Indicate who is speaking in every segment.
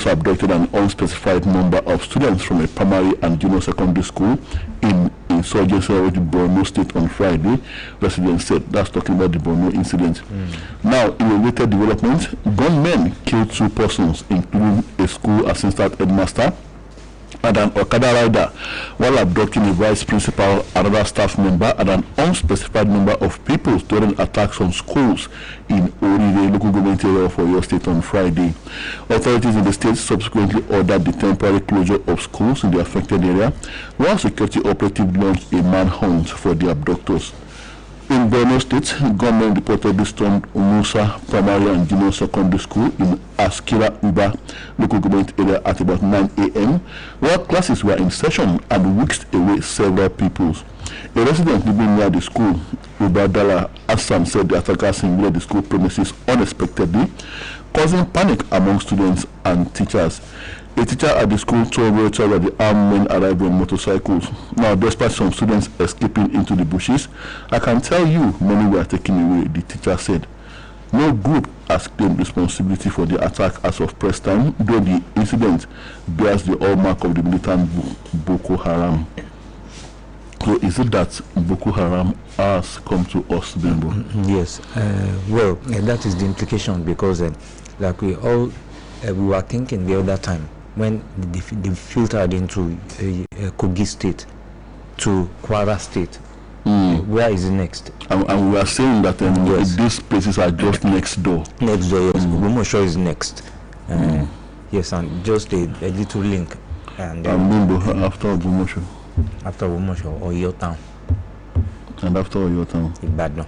Speaker 1: also abducted an unspecified number of students from a primary and junior secondary school in Insurgency Road, Borno State on Friday, residents said. That's talking about the Borno incident. Now, in a related development, gunmen killed 2 persons, including a school assistant headmaster and an Okada rider, while abducting a vice principal, another staff member, and an unspecified number of people during attacks on schools in Oluyole local government area of Oyo State on Friday. Authorities in the state subsequently ordered the temporary closure of schools in the affected area, while security operatives launched a manhunt for the abductors. In Borno State, government reportedly stormed Musa Primary and Junior Secondary School in Askira Uba local government area at about 9 a.m., while classes were in session and whisked away several pupils. A resident living near the school, Ubadala Assam, said the attackers invaded the school premises unexpectedly, causing panic among students and teachers. A teacher at the school told Reuters that the armed men arrived on motorcycles. Now, despite some students escaping into the bushes, I can tell you many were taken away, the teacher said. No group has claimed responsibility for the attack as of press time, though the incident bears the hallmark of the militant Boko Haram. So is it that Boko Haram has come to us, Bimbo?
Speaker 2: Yes. Well, that is the implication, because like we were thinking the other time, when they filtered into Kogi State to Kwara State, where is it next?
Speaker 1: And we are saying that
Speaker 2: yes,
Speaker 1: these places are just next door.
Speaker 2: Next door, yes. Ogbomoso is next. Yes, and just a little link. And
Speaker 1: Bimbo, after Ogbomoso.
Speaker 2: After Ogbomoso, Oyo Town.
Speaker 1: And after Oyo Town?
Speaker 2: Ibadan.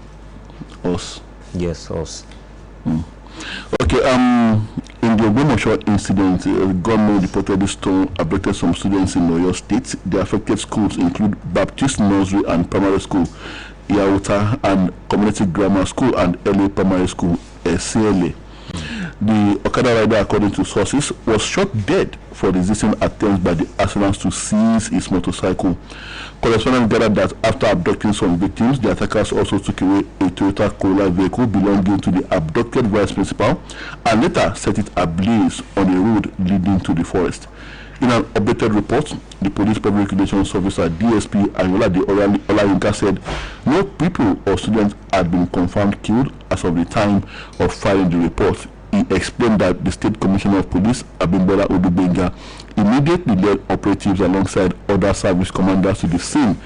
Speaker 1: Us.
Speaker 2: Yes, us.
Speaker 1: Okay, in the Ogbomoso incident, government reportedly abducted some students in Oyo State. The affected schools include Baptist Nursery and Primary School, Yauta, and Community Grammar School and LA Primary School, SCLA. The Okada rider, according to sources, was shot dead for resisting attempts by the assailants to seize his motorcycle. Correspondents gathered that after abducting some victims, the attackers also took away a Toyota Corolla vehicle belonging to the abducted vice principal and later set it ablaze on a road leading to the forest. In an updated report, the Police Public Relations Officer DSP Ayolade Olayinka said no people or students had been confirmed killed as of the time of filing the report. He explained that the State Commissioner of Police, Abimbola Odubenga, immediately led operatives alongside other service commanders to the scene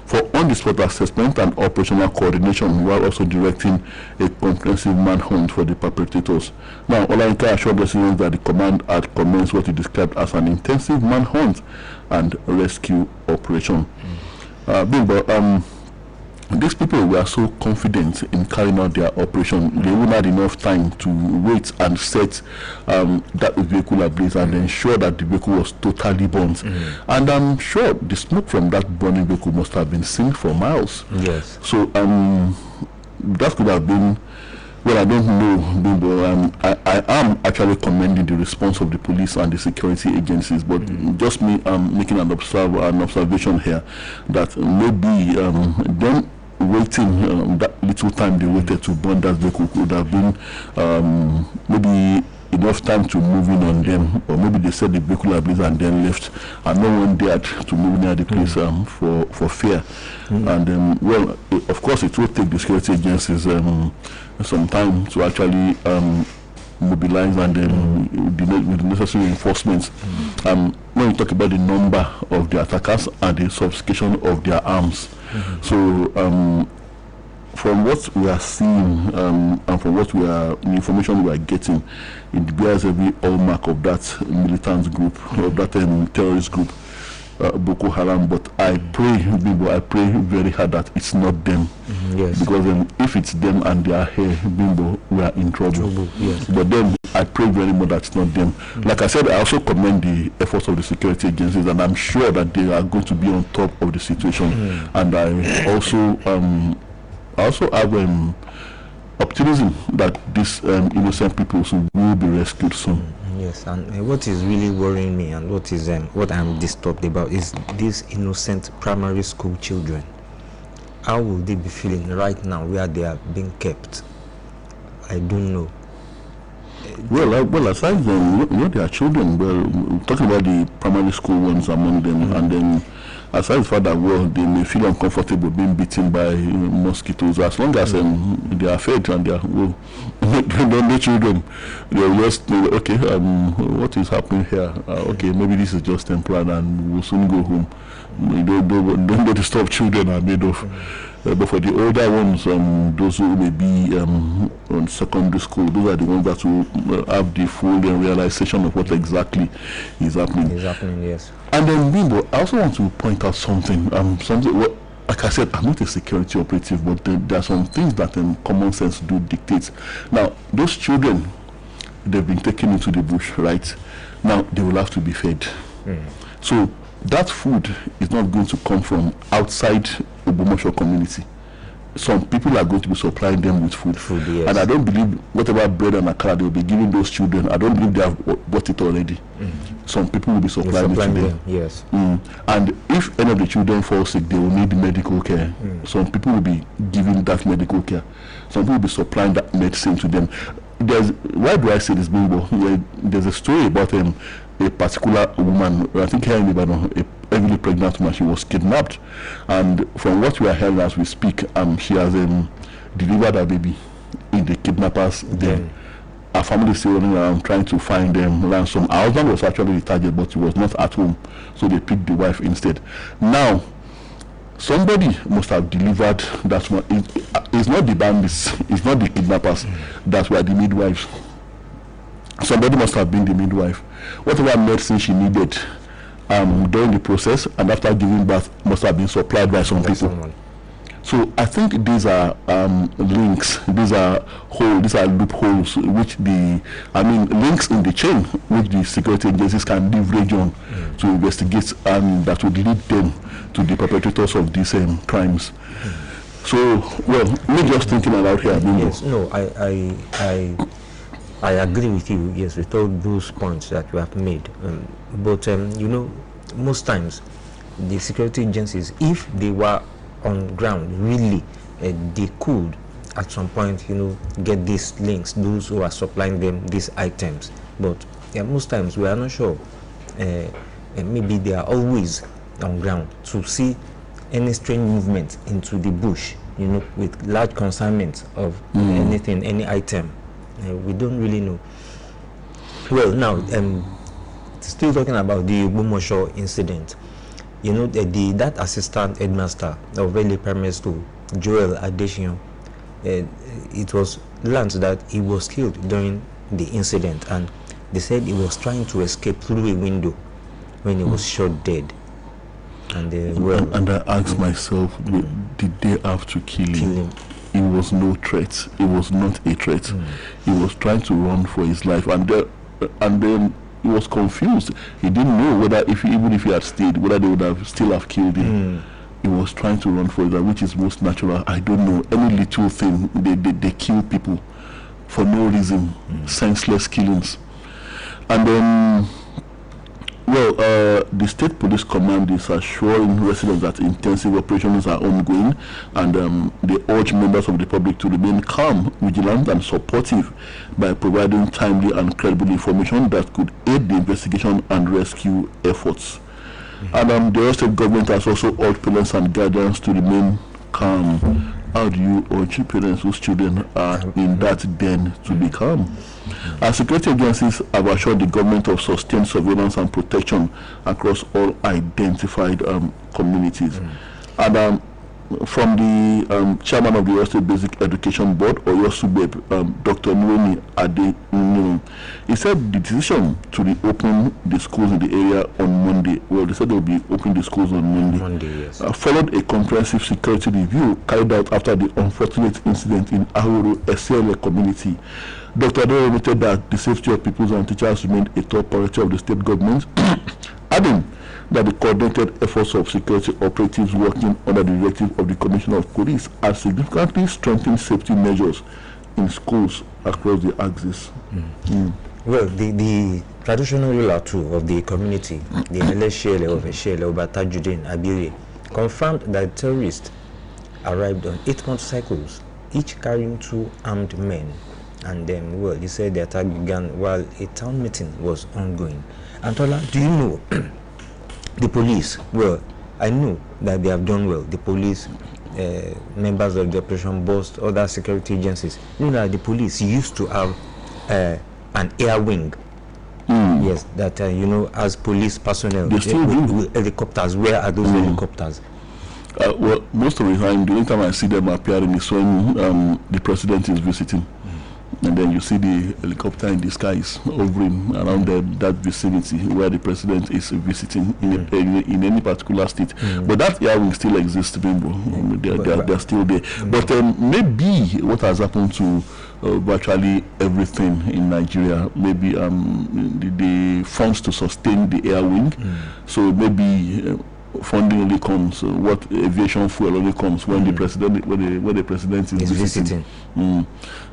Speaker 1: for on-the-spot assessment and operational coordination, while also directing a comprehensive manhunt for the perpetrators. Now, Olayinka assured residents that the command had commenced what he described as an intensive manhunt and rescue operation. Bimbo, these people were so confident in carrying out their operation, they wouldn't have enough time to wait and set that vehicle ablaze and ensure that the vehicle was totally burnt. And I'm sure the smoke from that burning vehicle must have been seen for miles.
Speaker 2: Yes.
Speaker 1: So that could have been, well, I don't know, Bimbo. I am actually commending the response of the police and the security agencies, but just me making an observation here that maybe them waiting that little time they waited to burn that vehicle could have been maybe enough time to move in on them, or maybe they set the vehicle ablaze and then left, and no one dared to move near the place for fear. And well, of course, it will take the security agencies some time to actually mobilize and with the necessary enforcements. When we talk about the number of the attackers and the sophistication of their arms, so from what we are seeing and from what the information we are getting, it bears every hallmark of that militant group, of that terrorist group, Boko Haram. But I pray very hard that it's not them.
Speaker 2: Yes.
Speaker 1: Because if it's them and they are here, Bimbo, we are in trouble.
Speaker 2: Yes.
Speaker 1: But then I pray very much that it's not them. Like I said, I also commend the efforts of the security agencies, and I'm sure that they are going to be on top of the situation. And I also have optimism that these innocent people will be rescued soon.
Speaker 2: Yes, and what is really worrying me and what I'm disturbed about is these innocent primary school children. How will they be feeling right now where they are being kept? I don't know.
Speaker 1: Well, aside them, there are children. Well, talking about the primary school ones among them, and then aside the fact that they may feel uncomfortable being bitten by mosquitoes, as long as they are fed and they are the children, they'll just okay, what is happening here? Okay, maybe this is just temporary, and we'll soon go home. Don't disturb children are made of. But for the older ones, those who may be on secondary school, those are the ones that will have the full realization of what exactly is happening.
Speaker 2: Yes.
Speaker 1: And then, Bimbo, I also want to point out something. Well, like I said, I'm not a security operative, but there are some things that common sense do dictate. Now, those children, they've been taken into the bush, right? Now, they will have to be fed. So, that food is not going to come from outside Obomosho community. Some people are going to be supplying them with food.
Speaker 2: Yes.
Speaker 1: And I don't believe whatever bread and akara they will be giving those children, I don't believe they have bought it already. Some people will be supplying it to them.
Speaker 2: Yes.
Speaker 1: And if any of the children fall sick, they will need medical care. Some people will be giving that medical care. Some people will be supplying that medicine to them. Why do I say this, Bimbo? There's a story about a particular woman, I think here in Lebanon, a heavily pregnant woman. She was kidnapped, and from what we are hearing as we speak, she has delivered her baby in the kidnappers' den. Her family is still running around trying to find them ransom. Her husband was actually the target, but he was not at home, so they picked the wife instead. Now, somebody must have delivered that one. It's not the bandits, it's not the kidnappers that were the midwives. Somebody must have been the midwife. Whatever medicine she needed during the process and after giving birth must have been supplied by some people. So I think these are links, these are loopholes which links in the chain which the security agencies can leverage on to investigate, and that would lead them to the perpetrators of these crimes. So, well, me just thinking about here.
Speaker 2: Yes, no, I agree with you, yes, with all those points that you have made. But most times, the security agencies, if they were on ground, really, they could, at some point, get these links, those who are supplying them these items. But most times, we are not sure. Maybe they are always on ground to see any strange movement into the bush, with large consignment of anything, any item. We don't really know. Well, now, still talking about the Obomosho incident, that assistant headmaster of Valley Primary School, Joel Adesina, it was learned that he was killed during the incident, and they said he was trying to escape through a window when he was shot dead. And
Speaker 1: I asked myself, did they have to kill him? It was no threat. It was not a threat. He was trying to run for his life, and then he was confused. He didn't know whether, even if he had stayed, whether they would still have killed him. He was trying to run for his life, which is most natural. I don't know. Any little thing, they kill people for no reason, senseless killings. And then, the State Police Command is assuring residents that intensive operations are ongoing, and they urge members of the public to remain calm, vigilant, and supportive by providing timely and credible information that could aid the investigation and rescue efforts. And the state government has also urged parents and guardians to remain calm. How do you urge parents whose children are in that den to be calm? Our security agencies have assured the government of sustained surveillance and protection across all identified communities. And from the chairman of the Oyo State Basic Education Board, Oyo Subeb, Dr. Nwemi Ade, he said the decision to reopen the schools in the area on Monday, they said they will be opening the schools on Monday, yes. Followed a comprehensive security review carried out after the unfortunate incident in Ahuru Esiele community. Dr. Ade admitted that the safety of pupils and teachers remained a top priority of the state government, adding that the coordinated efforts of security operatives working under the directive of the Commissioner of Police have significantly strengthened safety measures in schools across the axis.
Speaker 2: Well, the traditional ruler too of the community, the Eleshele of Eshele, Obatajudin Abiri, confirmed that terrorists arrived on 8 motorcycles, each carrying 2 armed men, And then, well, he said the attack began while a town meeting was ongoing. And Tola, do you know the police? Well, I know that they have done well. The police, members of the operation boss, other security agencies. You know that the police used to have an air wing. Yes, that as police personnel,
Speaker 1: they still do.
Speaker 2: With helicopters. Where are those helicopters?
Speaker 1: Well, most of the time, the only time I see them appearing is when the president is visiting. And then you see the helicopter in the skies hovering around that vicinity where the president is visiting in any particular state. But that air wing still exists, Bimbo. They're still there. But maybe what has happened to virtually everything in Nigeria, maybe the funds to sustain the air wing. So maybe funding only comes, what aviation fuel only comes when the president when the president is visiting.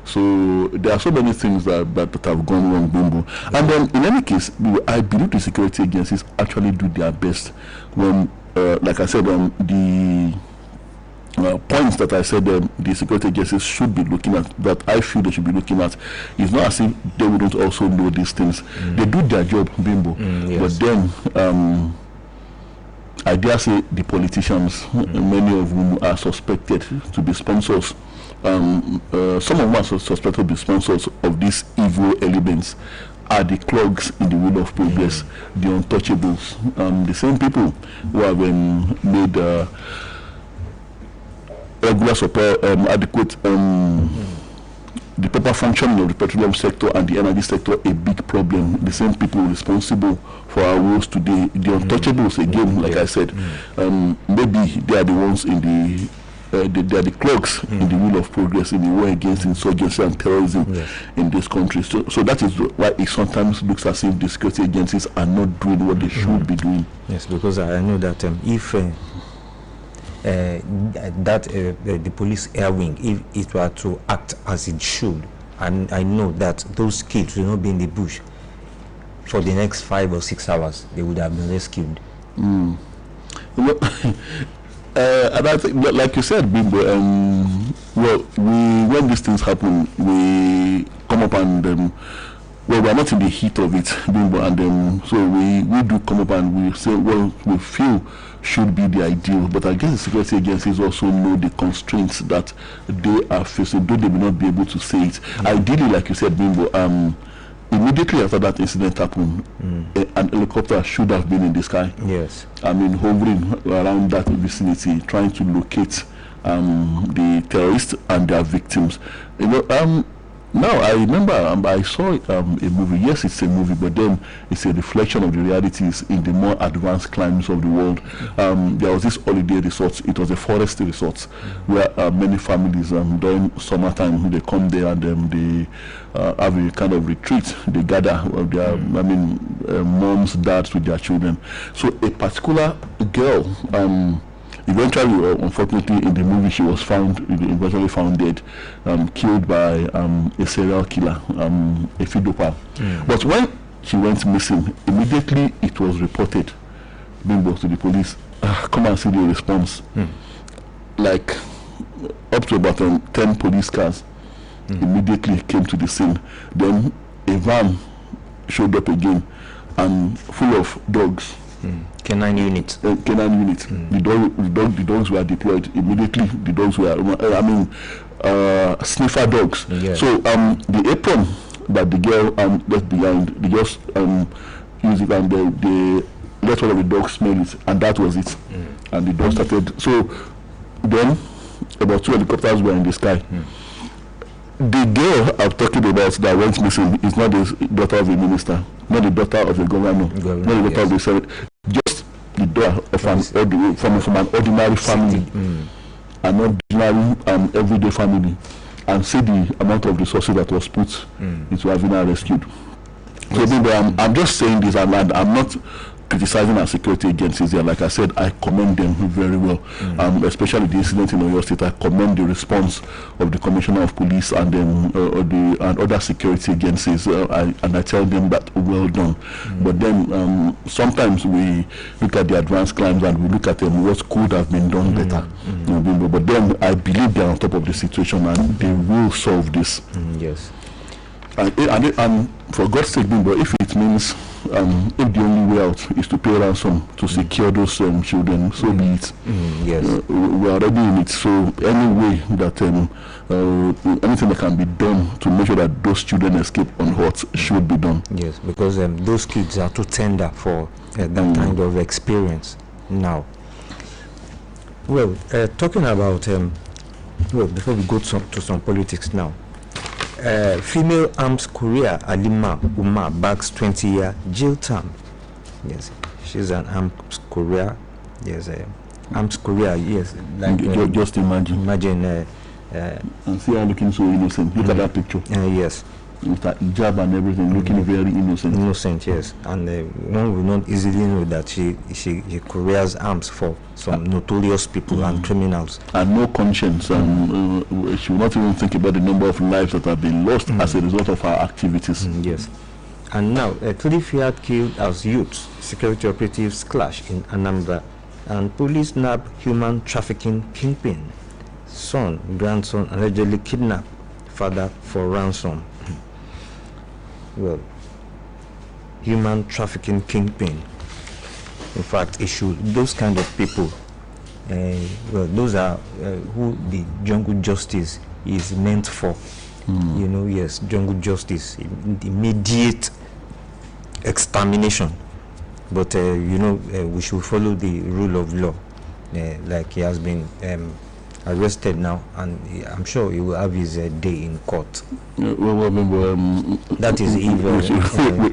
Speaker 1: So there are so many things that have gone wrong, Bimbo. And then in any case, I believe the security agencies actually do their best when, like I said, the points that I said the security agencies should be looking at, that I feel they should be looking at, is not as if they wouldn't also know these things. They do their job, Bimbo.
Speaker 2: Yes.
Speaker 1: But then I dare say the politicians, many of whom are suspected to be sponsors, some of them are suspected to be sponsors of these evil elements, are the clogs in the wheel of progress, the untouchables, the same people who have made regular support, adequate, the proper functioning of the petroleum sector and the energy sector a big problem. The same people responsible for our woes today, the untouchables again, like I said, maybe they are the ones in they are the clogs in the wheel of progress in the war against insurgency and terrorism in this country. So that is why it sometimes looks as if the security agencies are not doing what they should be doing.
Speaker 2: Yes, because I know that if the police air wing, if it were to act as it should, and I know that those kids will not be in the bush for the next 5 or 6 hours, they would have been rescued.
Speaker 1: And I think, like you said, Bimbo, when these things happen, we come up and we are not in the heat of it, Bimbo, and so we do come up and we say, well, we feel should be the ideal, but I guess the security agencies also know the constraints that they are facing, though they may not be able to say it. Ideally, like you said, Bimbo, immediately after that incident happened, an helicopter should have been in the sky.
Speaker 2: Yes.
Speaker 1: I mean, hovering around that vicinity, trying to locate the terrorists and their victims. Now I remember I saw a movie. Yes, it's a movie, but then it's a reflection of the realities in the more advanced climes of the world. There was this holiday resort. It was a forest resort where many families during summertime they come there and they have a kind of retreat. They gather their moms, dads with their children. So a particular girl. Eventually, unfortunately, in the movie, she was eventually found dead, killed by a serial killer, a pedophile. But when she went missing, immediately it was reported, Bimbo, to the police. Come and see the response. Like up to about 10 police cars immediately came to the scene. Then a van showed up again, and full of dogs.
Speaker 2: Canine unit.
Speaker 1: The dogs were deployed immediately. The dogs were, sniffer dogs.
Speaker 2: Yeah.
Speaker 1: So the apron that the girl left behind, the girls used it, and they let one of the dogs smell it, and that was it. And the dog started. So then about 2 helicopters were in the sky. The girl I'm talking about that went missing is not the daughter of a minister, not the daughter of a governor, not the daughter of the Senate, just the daughter of from an ordinary family, an ordinary everyday family, and see the amount of resources that was put into having her rescued. So I'm just saying this, and I'm not criticizing our security agencies here. Like I said, I commend them very well, especially the incident in Oyo State. I commend the response of the Commissioner of Police and and other security agencies, and I tell them that well done. But then sometimes we look at the advanced crimes and we look at what could have been done better. But then I believe they are on top of the situation and they will solve this.
Speaker 2: Yes.
Speaker 1: And for God's sake, Bimbo, if it means if the only way out is to pay ransom to secure those children, so be it.
Speaker 2: Yes.
Speaker 1: We are already in it. So any way that anything that can be done to make sure that those children escape unhurt should be done.
Speaker 2: Yes, because those kids are too tender for that kind of experience now. Well, talking about well, before we go to some politics now, female arms courier Alima Umar bags 20-year jail term. Yes, she's an arms courier. Yes, arms courier. Yes, like
Speaker 1: just imagine. And see her looking so innocent. Look at that picture.
Speaker 2: Yes.
Speaker 1: With her hijab and everything, looking very innocent.
Speaker 2: Innocent, yes. And one will not easily know that she couriers arms for some notorious people and criminals. And
Speaker 1: no conscience, and she will not even think about the number of lives that have been lost as a result of her activities.
Speaker 2: Yes. And now, 3 fiat killed as youths, security operatives clash in Anambra, and police nab human trafficking kingpin. Son, grandson allegedly kidnapped father for ransom. Well, human trafficking kingpin. In fact, those kind of people, well, those are who the jungle justice is meant for. You know, yes, jungle justice, immediate extermination. But you know, we should follow the rule of law. Like he has been arrested now, and I'm sure he will have his day in court. That is evil.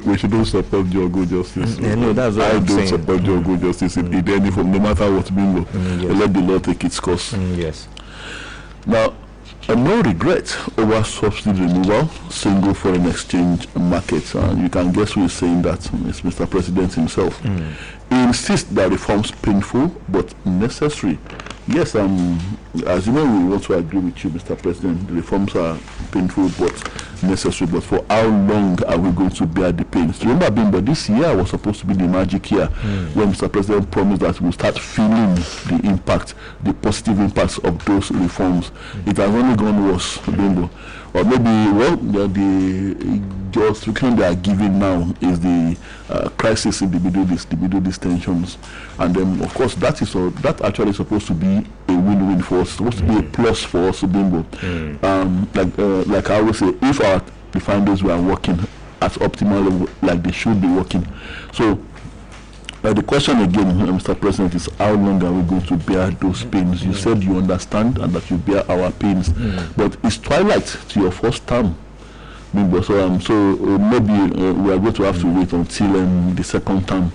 Speaker 1: We shouldn't support jungle justice.
Speaker 2: No, that's what I'm saying.
Speaker 1: I don't support jungle justice in any form, no matter what, Bimbo.
Speaker 2: Yes.
Speaker 1: Let the law take its course.
Speaker 2: Yes.
Speaker 1: Now, no regret over subsidy removal, single foreign exchange market. You can guess who is saying that. It's Mr. President himself. He insists that reforms painful but necessary. Yes, as you know, we want to agree with you, Mr. President. The reforms are painful but necessary. But for how long are we going to bear the pains? Remember, Bimbo, this year was supposed to be the magic year when Mr. President promised that we'll start feeling the impact, the positive impacts of those reforms. It has only gone worse, Bimbo. Or maybe, well, the justification they are giving now is the crisis in the Middle East tensions, and then of course that actually is supposed to be a win-win for us, supposed to be a plus for us, Bimbo. Like I always say, if our refineries were working at optimal level, like they should be working. So the question again, Mr. President, is how long are we going to bear those pains? You said you understand and that you bear our pains, but it's twilight to your first term. So maybe we are going to have to wait until the second term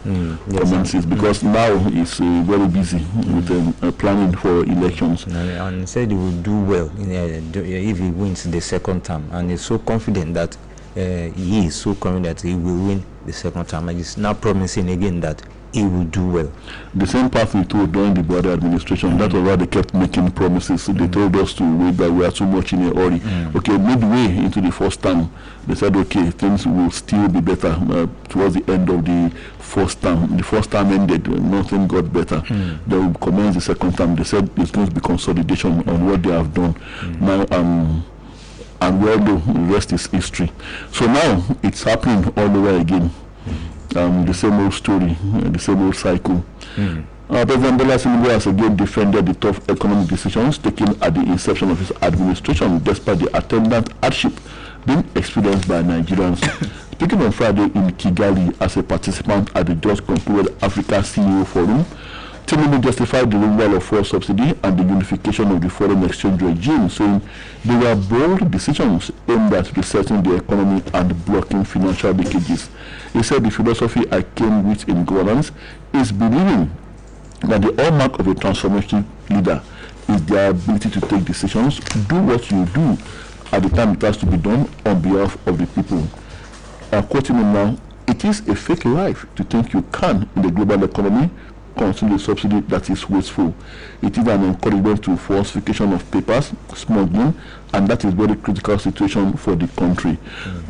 Speaker 1: commences, because now he's very busy with planning for elections.
Speaker 2: And he said he will do well if he wins the second term, and he's so confident that he is so confident that he will win the second term, and he's now promising again that he will do well. The
Speaker 1: same path we told during the Buhari administration, that was why they kept making promises. They told us to wait, that we are too much in a hurry. Okay, midway into the first term, they said, okay, things will still be better towards the end of the first term. The first term ended, nothing got better. They will commence the second term. They said there's going to be consolidation on what they have done. Now, and well, the rest is history. So now it's happening all over again. The same old story, the same old cycle. President Bola Tinubu has again defended the tough economic decisions taken at the inception of his administration, despite the attendant hardship being experienced by Nigerians. Speaking on Friday in Kigali as a participant at the just concluded Africa CEO Forum, Tinubu justified the removal of fuel subsidy and the unification of the foreign exchange regime, saying they were bold decisions aimed at resetting the economy and blocking financial leakages. He said the philosophy I came with in governance is believing that the hallmark of a transformative leader is their ability to take decisions, do what you do at the time it has to be done on behalf of the people. I'm quoting him now, it is a fake life to think you can in the global economy consume the subsidy that is wasteful. It is an encouragement to falsification of papers, smuggling, and that is very critical situation for the country.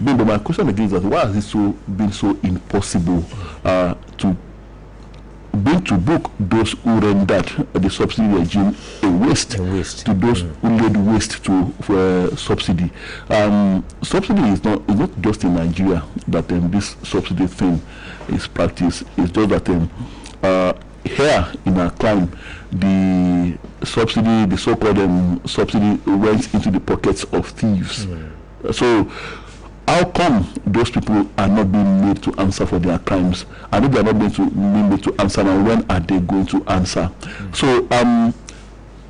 Speaker 1: But my question again is that why has it been so impossible to bring to book those who rendered the subsidy regime a waste to those who laid waste to subsidy. Subsidy is not just in Nigeria that this subsidy thing is practiced. It's just that here in our climb, the subsidy, the so-called subsidy, went into the pockets of thieves. So how come those people are not being made to answer for their crimes? And if they are not being made to answer, now when are they going to answer? So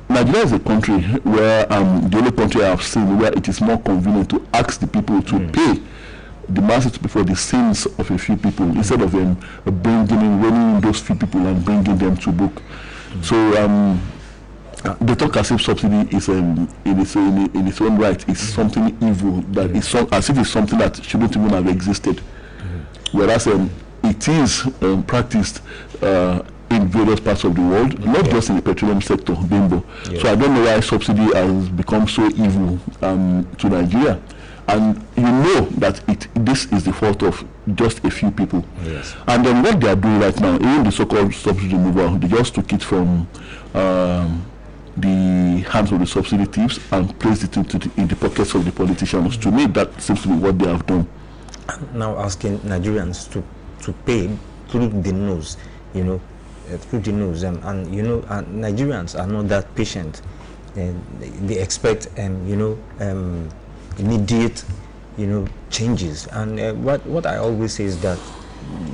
Speaker 1: Nigeria is a country where the only country I have seen where it is more convenient to ask the people to pay the masses to pay for the sins of a few people instead of reining those few people and bringing them to book. So they talk as if subsidy is in its own right is something evil, that is as if it's something that shouldn't even have existed, whereas it is practiced in various parts of the world, not just in the petroleum sector, bimbo. So I don't know why subsidy has become so evil to Nigeria. And you know that this is the fault of just a few people. And then what they are doing right now, even the so-called subsidy removal, they just took it from the hands of the subsidy thieves and placed it in the pockets of the politicians. To me, that seems to be what they have done.
Speaker 2: Now asking Nigerians to pay through the nose, through the nose, and Nigerians are not that patient. They expect, immediate, changes. And what I always say is that,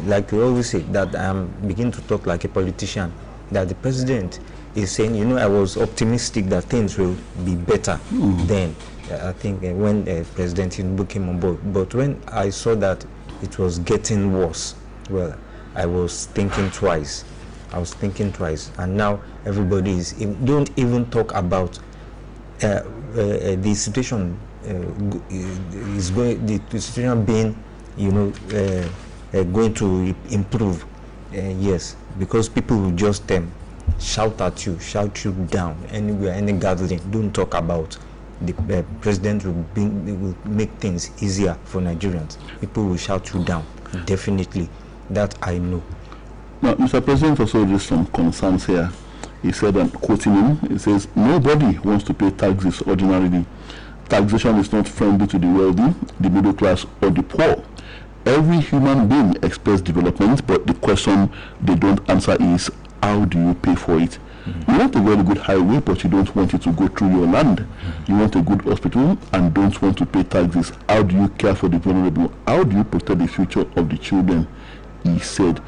Speaker 2: like we always say, that I'm beginning to talk like a politician, that the president is saying, I was optimistic that things will be better then. I think when President Tinubu came on board. But when I saw that it was getting worse, well, I was thinking twice. And now everybody don't even talk about the situation the situation being, going to improve. Yes, because people will just shout at you, shout you down anywhere, any gathering. Don't talk about the president will make things easier for Nigerians. People will shout you down, definitely. That I know.
Speaker 1: Now, Mr. President also raised some concerns here. He said, and quoting him, he says, nobody wants to pay taxes ordinarily. Taxation is not friendly to the wealthy, the middle class, or the poor. Every human being expects development, but the question they don't answer is, how do you pay for it? You want a very good highway, but you don't want it to go through your land. You want a good hospital and don't want to pay taxes. How do you care for the vulnerable? How do you protect the future of the children? He said.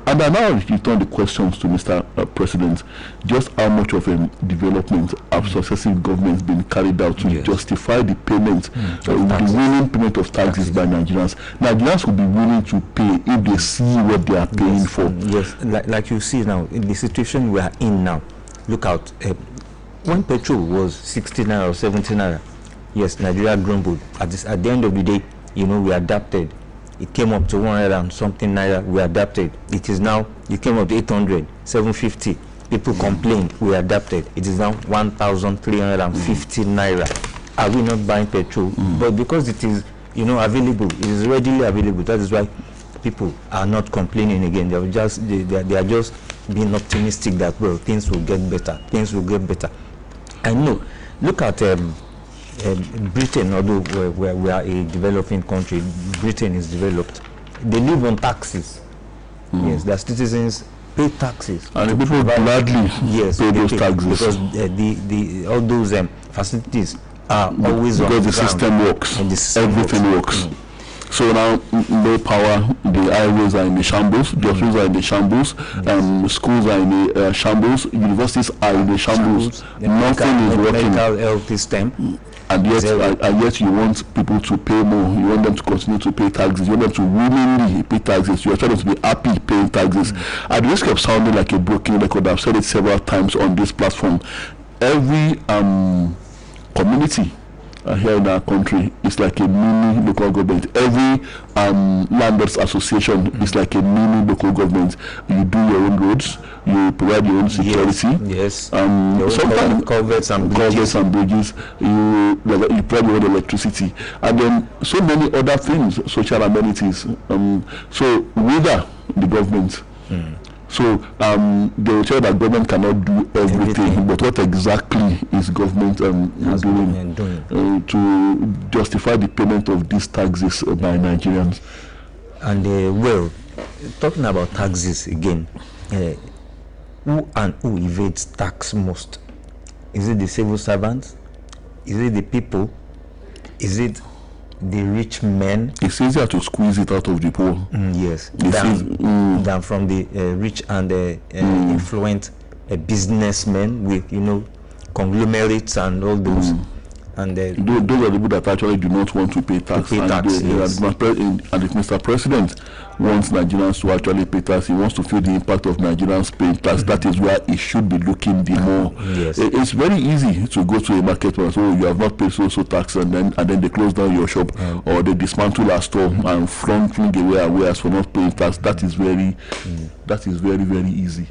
Speaker 1: And I now return the questions to Mr. President. Just how much of a development have successive governments been carried out to justify the payment, the willing payment of taxes by Nigerians? Nigerians will be willing to pay if they see what they are paying for.
Speaker 2: Yes, like you see now, in the situation we are in now, look out. When petrol was 60 naira or 70 naira, yes, Nigeria grumbled. At the end of the day, we adapted. It came up to 100 and something naira, we adapted. It is now, it came up to 800, 750. People complained, we adapted. It is now 1,350 naira. Are we not buying petrol? But because it is, available, it is readily available. That is why people are not complaining again. They are just being optimistic that, well, things will get better. Things will get better. I know. Look at Britain, although we are a developing country, Britain is developed. They live on taxes. Yes, their citizens pay taxes.
Speaker 1: And the people gladly pay those taxes.
Speaker 2: Because all those facilities are always on
Speaker 1: because the system works.
Speaker 2: And the system
Speaker 1: everything works. So now, no power, the highways are in the shambles, the hospitals are in the shambles, schools are in the shambles, universities are in the shambles. Nothing is working.
Speaker 2: Mental health system.
Speaker 1: And yet you want people to pay more. You want them to continue to pay taxes. You want them to willingly pay taxes. You are trying to be happy paying taxes. At the risk of sounding like a broken record, I've said it several times on this platform. Every community here in our country is like a mini local government. Every landlords association is like a mini local government. You do your own roads, you provide your own security.
Speaker 2: Yes.
Speaker 1: Sometimes
Speaker 2: culverts and bridges.
Speaker 1: You provide your own electricity, and then so many other things, social amenities. So whether the government So they will tell you that government cannot do everything. But what exactly is government doing to justify the payment of these taxes by Nigerians?
Speaker 2: And well, talking about taxes again, who evades tax most? Is it the civil servants? Is it the people? Is it the rich men?
Speaker 1: It's easier to squeeze it out of the poor.
Speaker 2: Yes, than from the rich and influent businessmen with conglomerates and all those. And
Speaker 1: those are the people that actually do not want to pay tax.
Speaker 2: And
Speaker 1: if Mr. President wants Nigerians to actually pay tax, he wants to feel the impact of Nigerians paying tax. That is where he should be looking the more.
Speaker 2: Yes.
Speaker 1: It's very easy to go to a market and say, you have not paid so tax, and then they close down your shop, or they dismantle our store and fling away our wares for not paying tax. That is very very easy.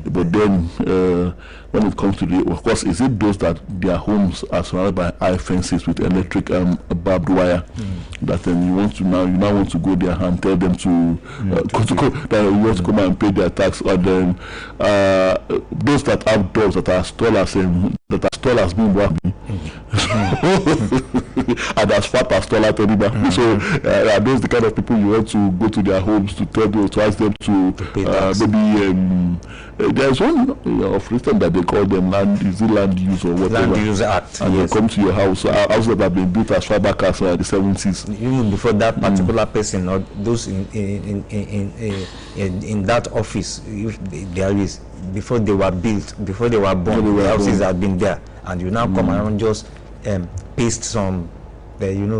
Speaker 1: But then when it comes to of course, is it those that their homes are surrounded by high fences with electric barbed wire that you now want to go there and tell them to that you want to come and pay their tax, or then those that have dogs that are stallers being working and as fat as taller than so are those the kind of people you want to go to their homes to tell them, to ask them to pay tax? Maybe there's one of recent that they call them land use or whatever.
Speaker 2: Land Use Act.
Speaker 1: And they come to your house. Houses that have been built as far back as the 70s.
Speaker 2: Even before that particular person or those in that office, if there is, before they were built, before they were born, the houses had been there, and you now come around just paste some,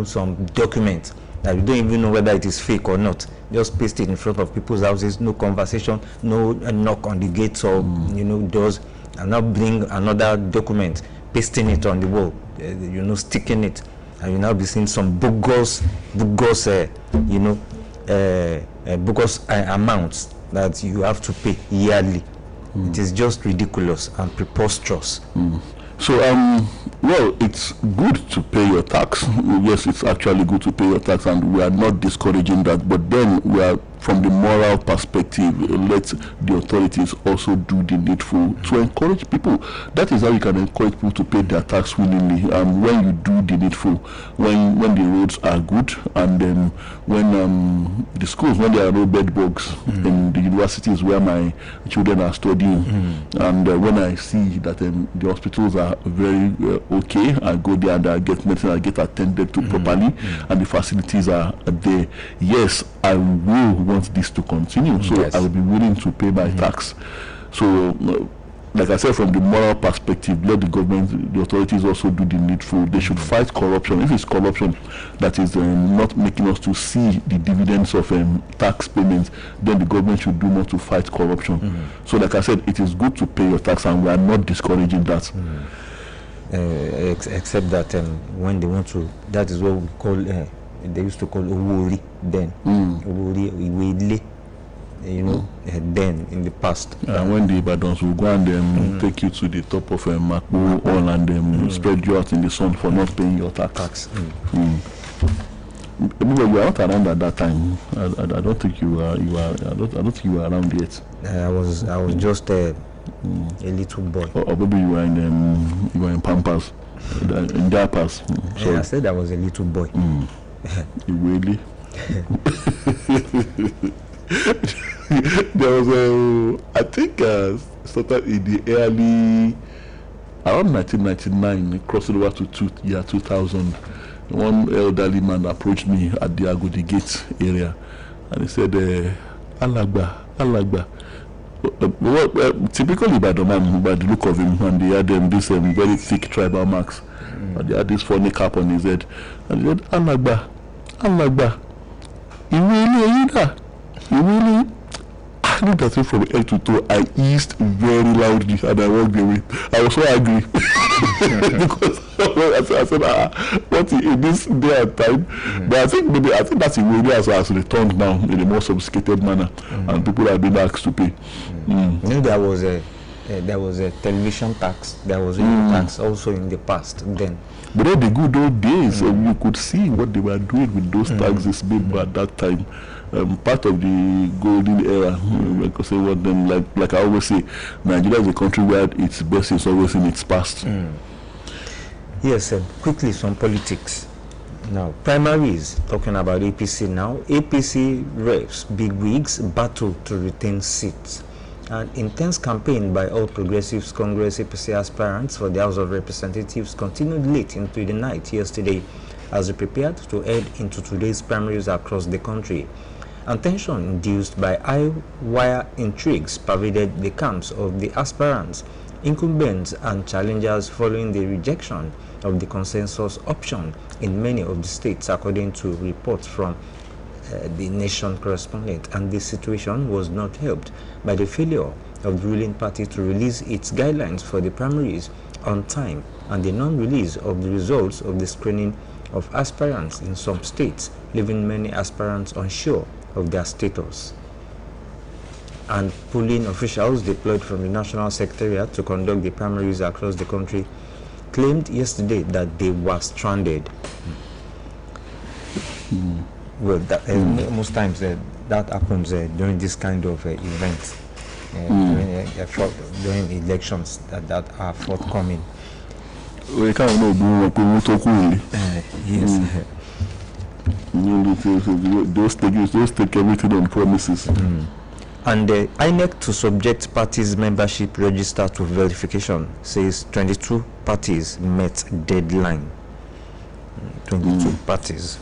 Speaker 2: some document that you don't even know whether it is fake or not. Just paste it in front of people's houses, no conversation, no knock on the gates or doors, and now bring another document, pasting it on the wall, sticking it, and you now be seeing some bogus amounts that you have to pay yearly. It is just ridiculous and preposterous.
Speaker 1: So, well, it's good to pay your tax. Yes, it's actually good to pay your tax, and we are not discouraging that. But then we are, from the moral perspective, let the authorities also do the needful to encourage people. That is how you can encourage people to pay their tax willingly. When you do the needful, when the roads are good, and then when the schools, when there are no bed bugs in the universities where my children are studying, and when I see that the hospitals are very okay, I go there and I get medicine, I get attended to properly, and the facilities are there. Yes, I will want this to continue, so I will be willing to pay my tax. So like I said, from the moral perspective, let the government, the authorities also do the needful. They should fight corruption. If it's corruption that is not making us to see the dividends of tax payments, then the government should do more to fight corruption. So like I said, it is good to pay your tax, and we are not discouraging that.
Speaker 2: Except that when they want to, that is what we call, they used to call Owori then. Owori, Iwele. Then in the past.
Speaker 1: When the Ibadans will go and take you to the top of a Makbo all and spread you out in the sun for not paying your tax. You are not around at that time. I don't think you are. I don't think you were around yet.
Speaker 2: I was just a little boy.
Speaker 1: Or maybe you were in Pampers, in diapers.
Speaker 2: I said I was a little boy.
Speaker 1: Really? There was I think started in the early, around 1999, crossing over to year 2000. One elderly man approached me at the Agodi Gate area, and he said, Alagba. Typically by the man, by the look of him, and he had this very thick tribal marks, and he had this funny cap on his head, and he said, Alagba, you really? I looked at him from head to toe. I hissed very loudly and I walked away. I was so angry because I said, what in this day and time? But I think that's a way has returned now in a more sophisticated manner, and people are being asked to pay.
Speaker 2: There was there was a television tax, there was a tax also in the past then.
Speaker 1: But in the good old days, you could see what they were doing with those taxes made at that time. Part of the golden era, because what them like I always say, Nigeria is a country where its best is always in its past.
Speaker 2: Yes, quickly some politics. Now, primaries, talking about APC now. APC reps, bigwigs battle to retain seats. An intense campaign by All Progressives Congress APC aspirants for the House of Representatives continued late into the night yesterday as they prepared to head into today's primaries across the country. And tension induced by high-wire intrigues pervaded the camps of the aspirants, incumbents and challengers following the rejection of the consensus option in many of the states, according to reports from the Nation correspondent. And this situation was not helped by the failure of the ruling party to release its guidelines for the primaries on time and the non-release of the results of the screening of aspirants in some states, leaving many aspirants unsure of their status. And polling officials deployed from the National Secretariat to conduct the primaries across the country claimed yesterday that they were stranded. Well, most times that happens during this kind of event, during elections that are forthcoming.
Speaker 1: We can't know
Speaker 2: yes.
Speaker 1: Those take everything on promises.
Speaker 2: And INEC to subject parties' membership register to verification, says 22 parties met deadline. 22 parties.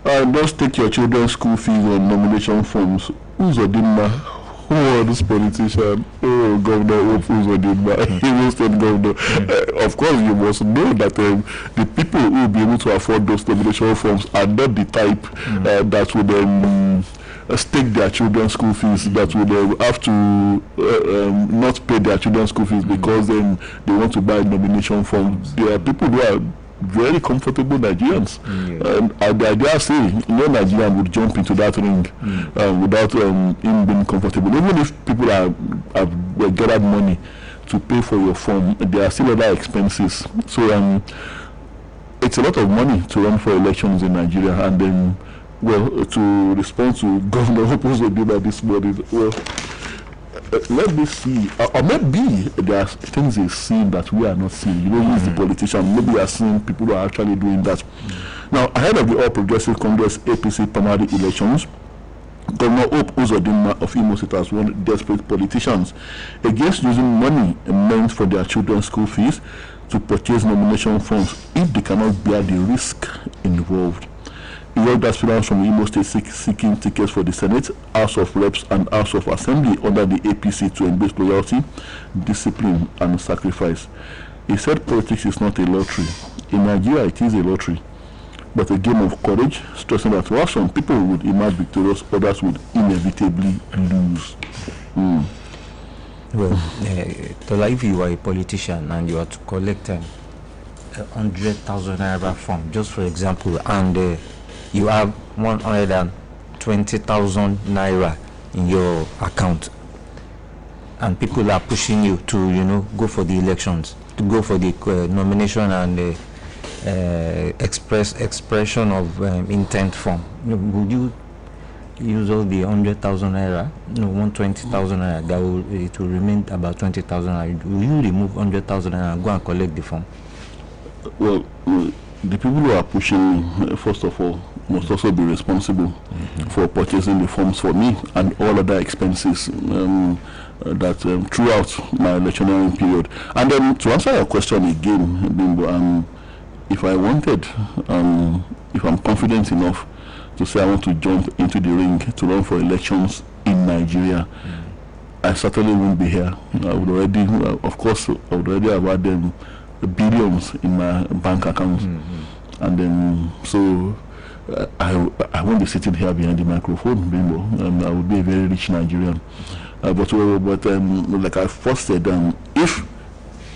Speaker 1: Just take your children's school fees on nomination forms. Who's Odinma? Who are this politician? Oh, Governor who's Odinma? Imo State Governor. Of course, you must know that the people who will be able to afford those nomination forms are not the type that would stake their children's school fees, that would have to not pay their children's school fees because then they want to buy nomination forms. There are people who are very comfortable Nigerians. And the idea saying no Nigerian would jump into that ring without him being comfortable. Even if people have gathered money to pay for your form, there are still other expenses. So it's a lot of money to run for elections in Nigeria. And then, well, to respond to Governor Hopo's debate this morning, well, let me see, or maybe there are things they see that we are not seeing. You know, he's the politician. Maybe we are seeing people who are actually doing that. Now, ahead of the All Progressive Congress APC primary elections, Governor Hope Uzodinma of Imo State has warned desperate politicians against using money meant for their children's school fees to purchase nomination forms if they cannot bear the risk involved. Young aspirants from Imo State seeking tickets for the Senate, House of Reps, and House of Assembly under the APC to embrace loyalty, discipline, and sacrifice. He said politics is not a lottery. In Nigeria, it is a lottery, but a game of courage, stressing that while some people would emerge victorious, others would inevitably lose.
Speaker 2: Well, Tola, if you are a politician and you are to collect 100,000 naira form, just for example, and you have 120,000 naira in your account, and people are pushing you to, go for the elections, to go for the nomination and expression of intent form. Would you use all the 100,000 naira? No, 120,000 naira. It will remain about 20,000 naira. Will you remove 100,000 naira and go and collect the form?
Speaker 1: Well, the people who are pushing me, first of all, must also be responsible for purchasing the forms for me and all other expenses that throughout my electioneering period. And then to answer your question again, Bimbo, if I wanted, if I'm confident enough to say I want to jump into the ring to run for elections in Nigeria, I certainly won't be here. I would already, of course, I would already have had them billions in my bank account. And then, so I won't be sitting here behind the microphone, Bimbo, and I would be a very rich Nigerian. But like I first said, if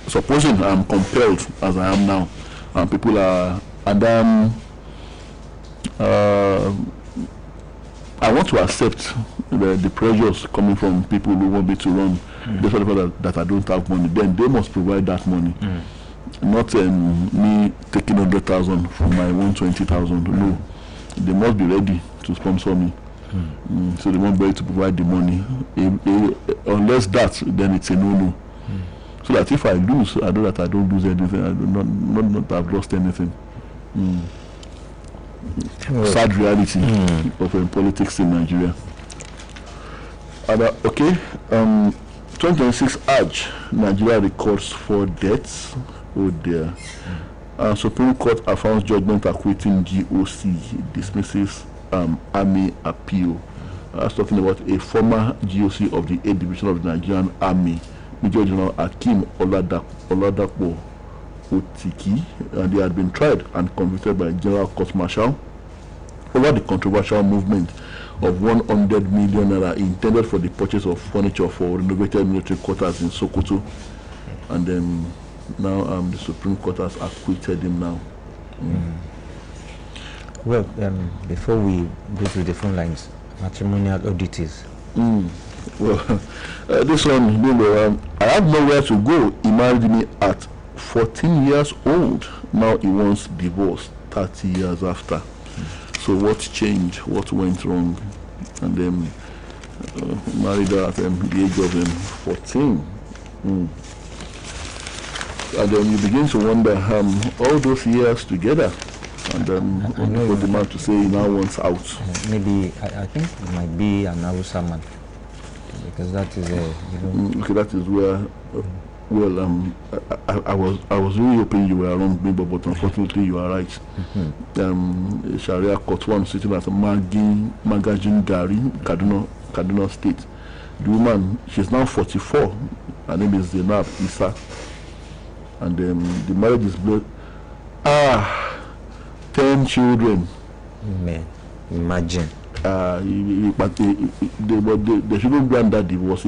Speaker 1: supposing I'm compelled as I am now, and people are, and I want to accept the pressures coming from people who want me to run. Despite the fact that I don't have money, then they must provide that money. Not me taking 100,000 from my 120,000. No, they must be ready to sponsor me. So they must be ready to provide the money. Unless that, then it's a no-no. So that if I lose, I know that I don't lose anything. I do not have lost anything. Sad reality of politics in Nigeria. And, okay, 2026 Hajj, Nigeria records 4 deaths. Oh dear. Supreme Court affirms judgment acquitting GOC, dismisses Army appeal. I was talking about a former GOC of the 8th Division of the Nigerian Army, Major General Akim Oladapo Otiki, and they had been tried and convicted by General Court Martial over the controversial movement of 100 million naira intended for the purchase of furniture for renovated military quarters in Sokoto. And then now the Supreme Court has acquitted him now.
Speaker 2: Well, before we go to the phone lines, matrimonial oddities.
Speaker 1: Well, this one, I have nowhere to go. He married me at 14 years old. Now he wants divorce 30 years after. So what changed? What went wrong? And then married her at the age of 14. And then you begin to wonder all those years together, and then for the man to say he now wants out.
Speaker 2: Maybe I think it might be an Hausa man, because that is
Speaker 1: okay, that is where. I was really hoping you were wrong, but unfortunately you are right. Sharia court one sitting at Magajin Gari, Kaduna State. The woman, she's now 44. Her name is Zainab Isa, and the marriage is blood. 10 children.
Speaker 2: Man, imagine.
Speaker 1: But they shouldn't grant that divorce.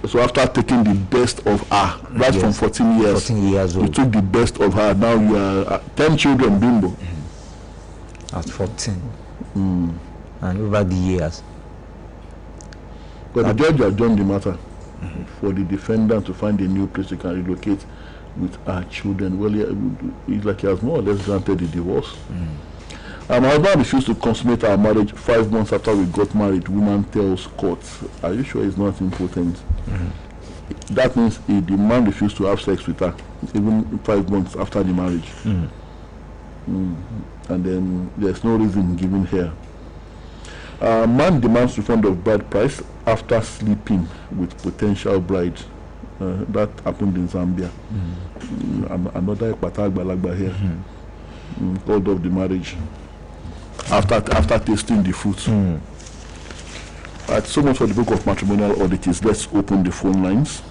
Speaker 1: So after taking the best of her, right, from 14 years old, you took the best of her. Now you are 10 children, bimbo.
Speaker 2: At 14. And over the years.
Speaker 1: But the judge adjourned the matter for the defendant to find a new place he can relocate with her children. Well, it's like he has more or less granted the divorce. My husband refused to consummate our marriage 5 months after we got married. Woman tells court. Are you sure it's not impotent? That means the man refused to have sex with her even 5 months after the marriage. And then there's no reason given here. Man demands refund of bride price after sleeping with potential bride. That happened in Zambia. Another Ekpatagbalagba here. Called off the marriage after tasting the fruit. So much for the book of matrimonial oddities. Let's open the phone lines.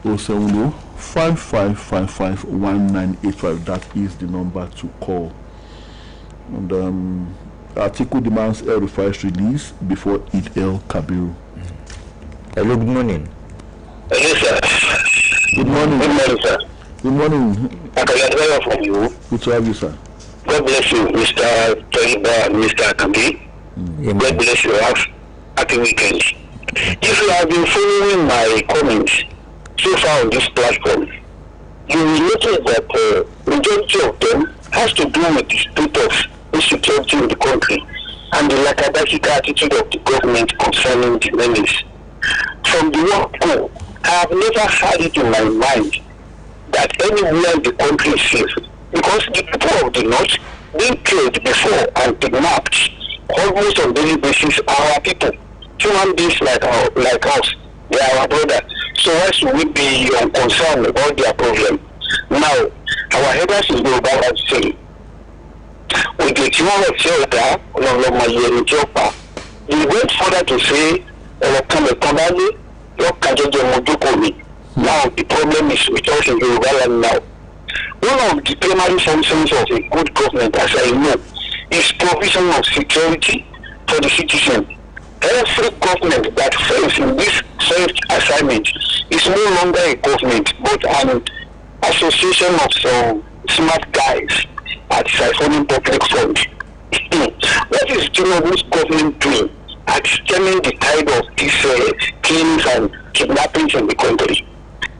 Speaker 1: 070-5555-1985. That is the number to call. And article demands El Rufai's release before Eid el-Kabir.
Speaker 2: Hello, good morning.
Speaker 3: Hello, sir.
Speaker 1: Good morning.
Speaker 3: Good morning, sir.
Speaker 1: Good morning.
Speaker 3: I can hear from you.
Speaker 1: Good to have you, sir.
Speaker 3: God bless you, Mr. Toriba and Mr. Akambi. God bless you. Happy weekend. If you have been following my comments so far on this platform, you will notice that majority of them has to do with the state of insecurity in the country and the lackadaisical attitude of the government concerning the menace. From the word go, I have never had it in my mind that anywhere in the country is safe, because the people of the north being killed before and kidnapped almost on daily basis are our people, human beings like us. They are our brother. So why should we be concerned about their problem? Now, our headers is no about saying, with the tomorrow of Zelda, he went further to say, now the problem is with us in Yoruba land now. One of the primary functions of a good government, as I know, is provision of security for the citizen. Every government that fails in this first assignment is no longer a government, but an association of some smart guys at siphoning public funds. What is Tinubu's government doing at stemming the tide of these killings and kidnappings in the country?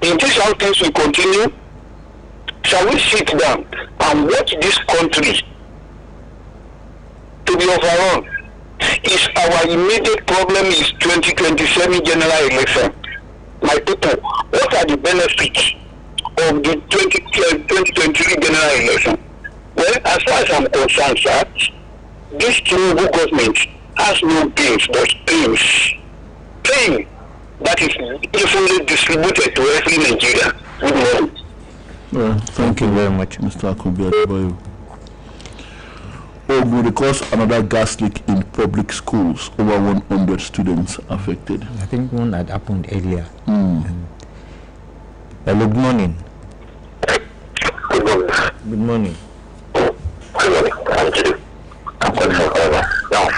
Speaker 3: In this how things will continue, shall we sit down and watch this country to be overrun? Is our immediate problem is 2027 general election? My people, what are the benefits of the 2023 general election? Well, as far as I'm concerned, sir, this Tinubu government has no gains but pains. Pain that is evenly distributed to every Nigerian. Good morning.
Speaker 1: Well, thank you very much, Mr. Akubi Adebayo. Ogun records another gas leak in public schools. Over 100 students affected.
Speaker 2: I think one had happened earlier. Hello, good morning.
Speaker 3: Good morning.
Speaker 2: Good morning.
Speaker 3: Good morning. Thank you. I'm calling from Canada. Now,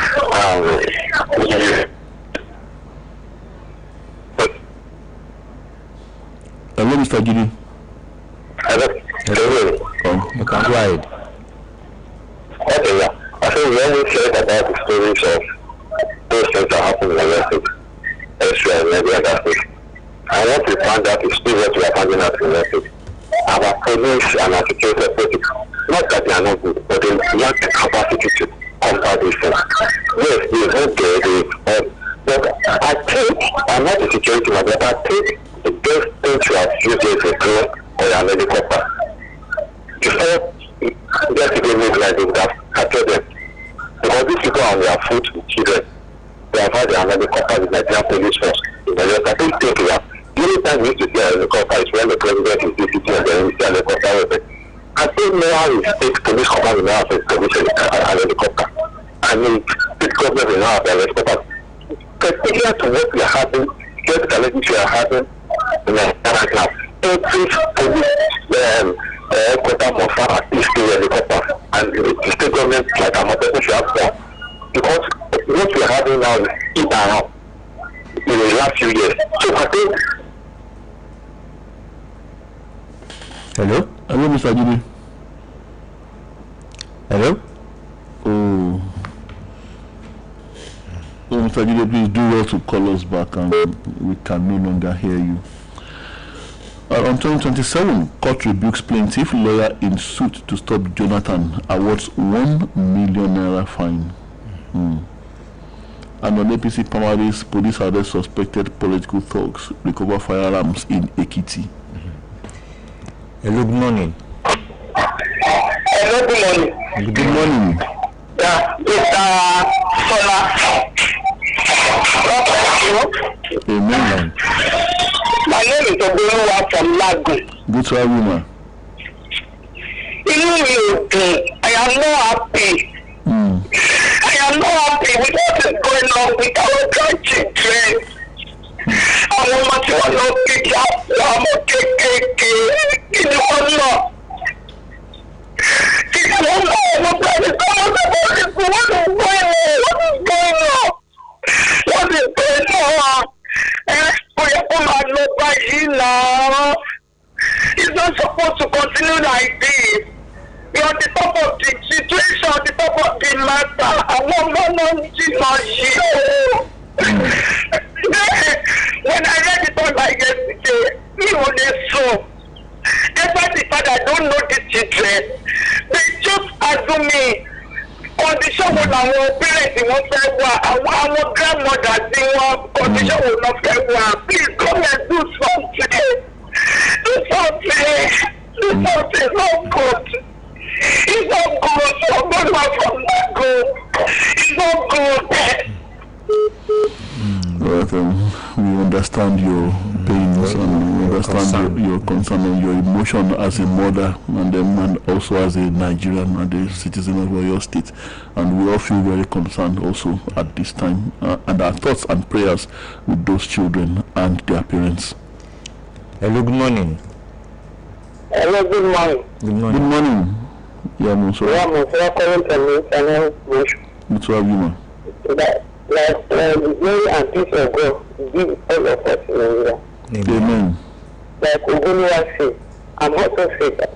Speaker 1: hello, Mr. Gidi.
Speaker 3: hello.
Speaker 2: You can go ahead.
Speaker 3: Okay, yeah. I think we always said about the stories of those things that happen in the West, Israel, and every other state. I want to find out if still what we are finding out in the West. Our police and our security authorities, not that they are not good, but they lack the capacity to combat these things. Yes, they don't get it, but I think, I'm not a security man, but I think the best thing to have used is a drone or a helicopter. Before yesterday midnight, they would have captured them. Because these people are on their foot with children. They have had their helicopter with Nigerian police force. I don't think we have. The only time we used to see a helicopter is when the president is visiting and then we see a helicopter with it. I don't know how the state police command will now have a helicopter. I mean, state government will now have a helicopter. Particular to what we are having, what the challenges we are having in Nigeria right now. Every police headquarter must have at least 2 helicopters, and the state government, like our people, should have more. Because what we are having now is in and out in the last few years. So I think.
Speaker 2: Hello?
Speaker 1: Hello, Mr. Gidi.
Speaker 2: Hello?
Speaker 1: Oh, Mr. Gidi, please do well to call us back, and we can no longer hear you. On 2027, court rebukes plaintiff lawyer in suit to stop Jonathan, awards 1 million naira fine. And on APC primaries, police arrest suspected political thugs, recover firearms in Ekiti.
Speaker 2: Hello, good morning.
Speaker 3: Hello, good morning.
Speaker 1: Good morning.
Speaker 3: Yeah, Mr. Sola.
Speaker 1: Amen.
Speaker 3: My name is Oluyole from Lagos.
Speaker 1: Good to have you, man.
Speaker 3: I am not happy. I am not happy with what is going on with our grandchildren. I want to know picture. I'm okay. What is going on? It's not supposed to continue like this. You're on the top of the situation, on the top of the matter. I want when I read it all like yesterday, me only saw. Despite the fact I don't know the children, they just assume me. Condition when our parents won't say, our grandmother say, condition will not say, please come and do something. Do something. It's not good. It's not good. Somebody from that good. It's not good.
Speaker 1: We understand your pains and we understand your concern and your emotion as a mother and also as a Nigerian and a citizen of your state, and we all feel very concerned also at this time, and our thoughts and prayers with those children and their parents.
Speaker 2: Hello, good morning.
Speaker 3: Hello, good morning.
Speaker 2: Good morning.
Speaker 1: Good morning. Yeah, Monsieur.
Speaker 3: Calling from me,
Speaker 1: Good to have you, man.
Speaker 3: Like Mary and peace of God give all of us in Nigeria.
Speaker 1: Amen.
Speaker 3: Like Oluyole said, I'm also saying that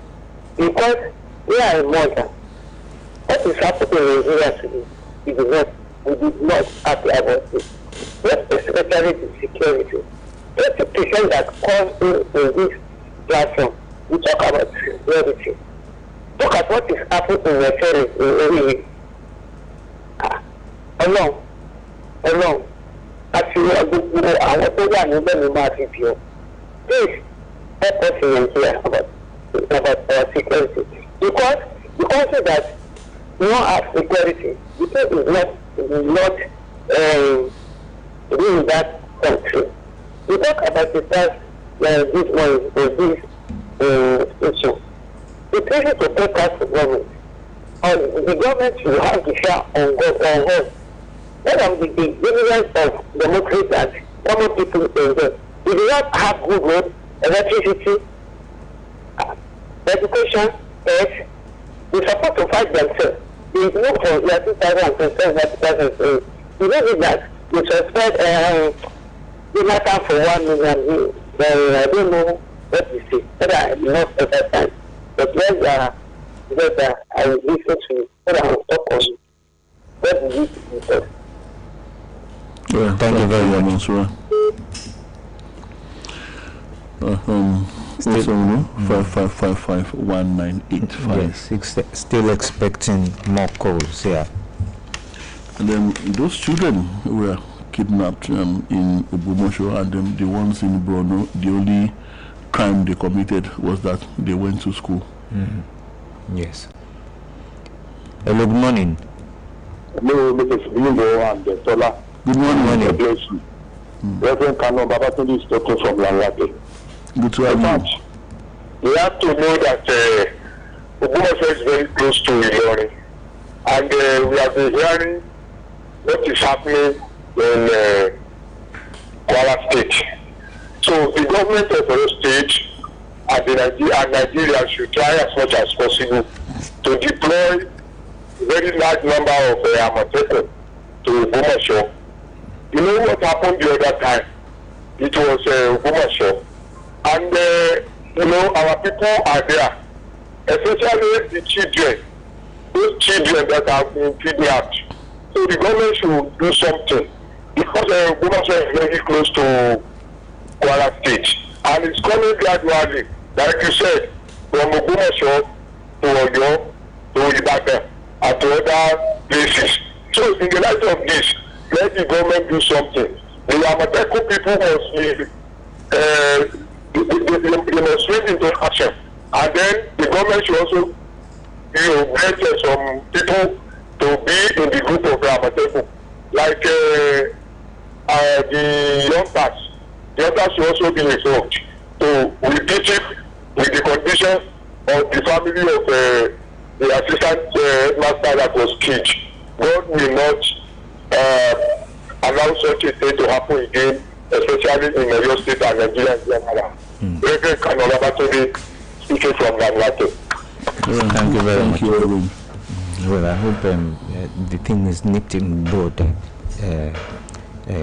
Speaker 3: because we are a mother What is happening in Nigeria today we did not happy about it. Not especially the security. 30% that comes in this platform, we talk about security. Look at what is happening in Nigeria in Ọlọ́run àti gbogbo àwọn tó wà níbẹ̀ ló máa fi bí ọ. Please help us in Nigeria about our security. Because that we don't have security, because it's not in that country. We talk about the past this morning or this issue. It's easy to take us to government. And the government should have the share on us. One of the dividends of democracy that common people enjoy. We do not have good roads, electricity, education, health. We're supposed to fight themselves. They look for year 2007, 2008. We know that we suspect the matter for 1 million. I don't know what we say. But I not at that time. But when I will listen to you, but I will talk on you. What do you think?
Speaker 1: Well, thank you very much, sir. Still 55551985.
Speaker 2: Yes, still expecting more calls. Yeah.
Speaker 1: And then those children were kidnapped in Ogbomoso, and the ones in Borno, the only crime they committed was that they went to school.
Speaker 2: Yes. Hello, good morning.
Speaker 4: Hello, Mrs. Bimbo and Tola.
Speaker 1: Good morning.
Speaker 4: God bless you. Reverend Kano Babatunde is talking from Langate.
Speaker 1: Good to have you.
Speaker 4: We have to know that Ogbomoso is very close to Oluyole, and we have been hearing what is happening in Kwara State. So the government of Oyo State and Nigeria should try as much as possible to deploy a very large number of Amotekun to Ogbomoso. You know what happened the other time? It was Ogbomoso. And you know, our people are there, especially the children, those children that have been kidnapped. So the government should do something, because Ogbomoso is very close to Kwara State, and it's coming gradually, like you said, from Ogbomoso to Oyo to Ibadan and to other places. So in the light of this, let the government do something. The Amotekun people they must swing into action, and then the government should also, get some people to be in the group of Amotekun, like the youngsters. The youngsters should also be involved to repeat it with the condition of the family of the assistant headmaster that was killed. God will not allow such a thing to happen again, especially in Oyo State and Nigeria in general. Reverend Kano Babatunde speaking from Langate.
Speaker 2: Thank you very much. Well, I hope the thing is nipped in the bud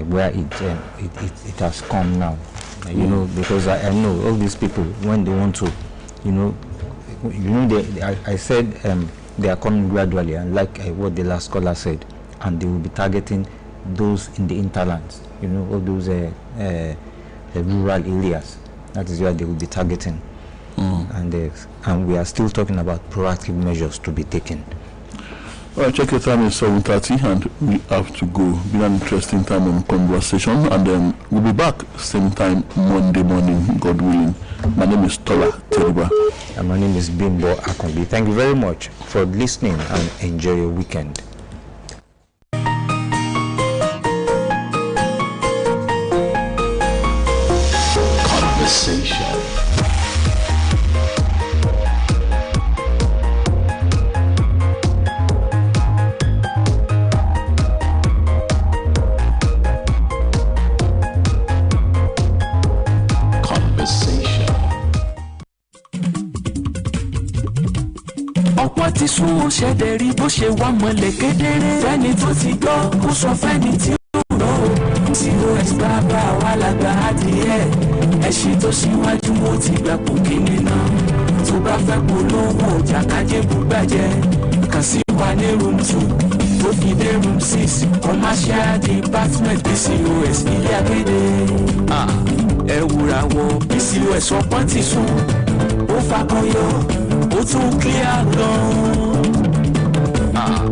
Speaker 2: where it has come now. You know, because I know all these people, when they want to, I said they are coming gradually, and like what the last caller said, and they will be targeting those in the hinterlands, all those rural areas. That is where they will be targeting. And we are still talking about proactive measures to be taken.
Speaker 1: All right, check your time is 7:30, and we have to go. Been an interesting time and conversation, and then we'll be back same time Monday morning, God willing. My name is Tola Teriba.
Speaker 2: And my name is Bimbo Akombi. Thank you very much for listening, and enjoy your weekend.
Speaker 5: Conversation.
Speaker 6: ọ̀pọ̀ ti sún ó ṣẹ̀dẹ̀ rí bó ṣe wá mọ́lẹ̀ kedere fẹ́ni tó ti gbọ́ kó sọ fẹ́ni tí ó rọ̀ ó tí ó ẹ̀ bàbá wa lágbà adìẹ ẹṣin tó ṣíwájú mo ti gbà pò kíní náà tó bá fẹ́ polówó ọjà kájé bú gbàjẹ́ kàn sí wà ní room 2 tó fi dé room 6 commercial department PCOS ilé akéde. Ẹ wúra wọ PCOS ọpọ́n ti sùn ó fakọyọ ó tún clear gan.